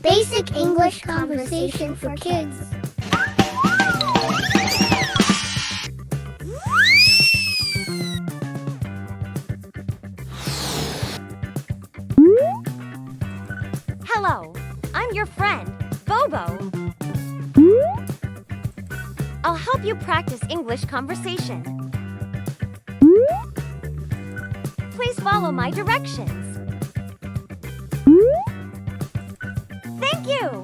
Basic English conversation for kids. Hello, I'm your friend, Bobo. I'll help you practice English conversation. Please follow my directions. Thank you!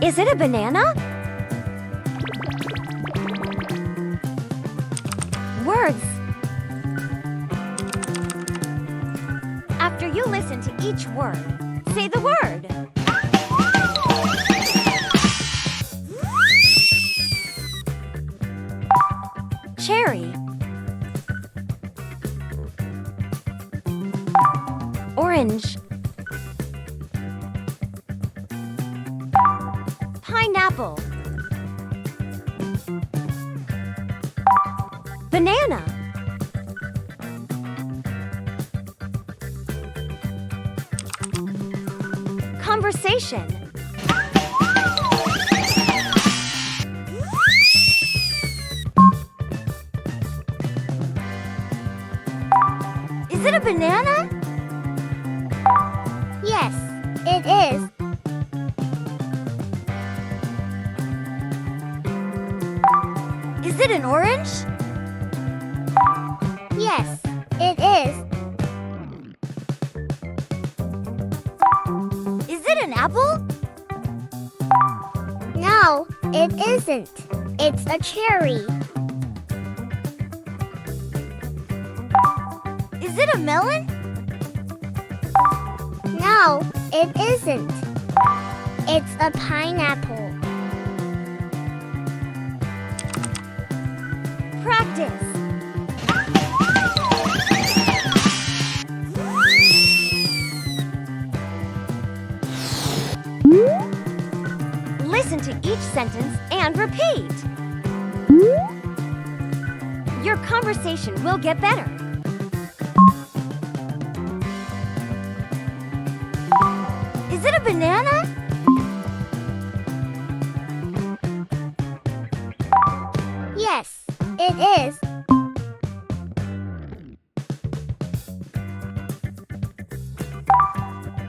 Is it a banana? Words. After you listen to each word, say the word. Cherry. Orange. Pineapple. Banana. Conversation. Is it a banana? Yes, it is. Is it an orange? Yes, it is. Is it an apple? No, it isn't. It's a cherry. Is it a melon? No, it isn't. It's a pineapple. Practice. Listen to each sentence and repeat. Your conversation will get better. Is it a banana? Yes, it is.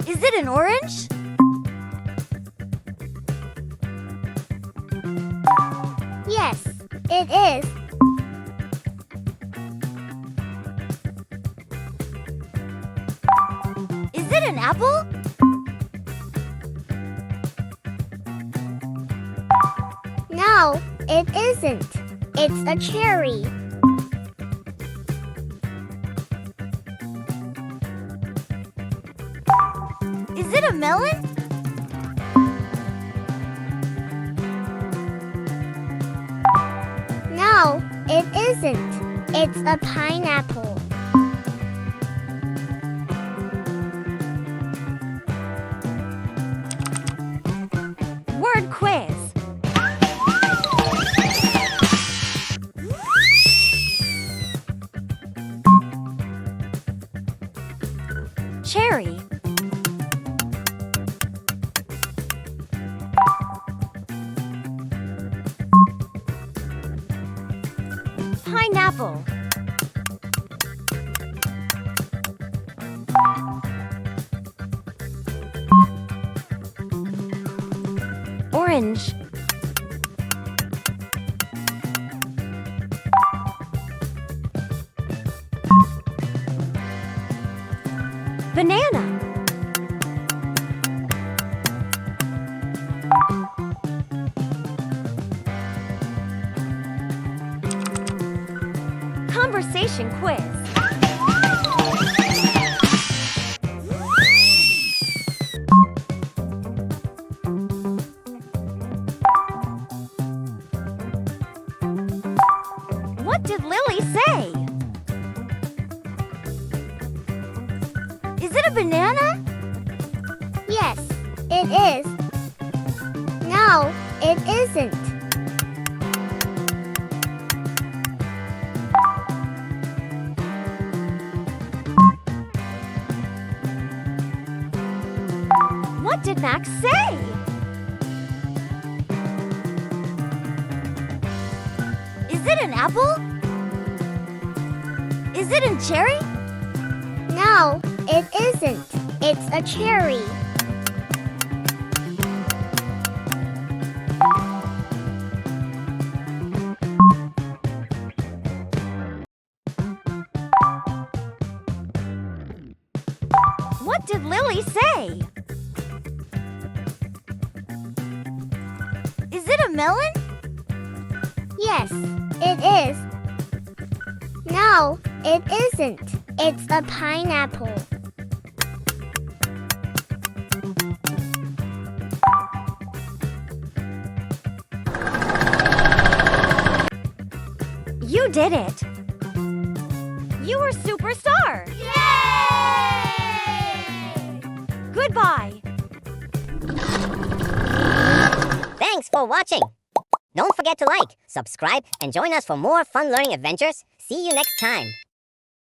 Is it an orange? Yes, it is. Is it an apple? No, it isn't. It's a cherry. Is it a melon? No, it isn't. It's a pineapple. Word quiz. Cherry. Pineapple. Orange. Banana. Conversation quiz. What did Lily say? Is it a banana? Yes, it is. No, it isn't. did Max say? Is it an apple? Is it a cherry? No, it isn't. It's a cherry. What did Lily say? Is it a melon? Yes, it is. No, it isn't. It's a pineapple. You did it. You were superstar. Yay! Goodbye. Thanks for watching. Don't forget to like, subscribe, and join us for more fun learning adventures. See you next time.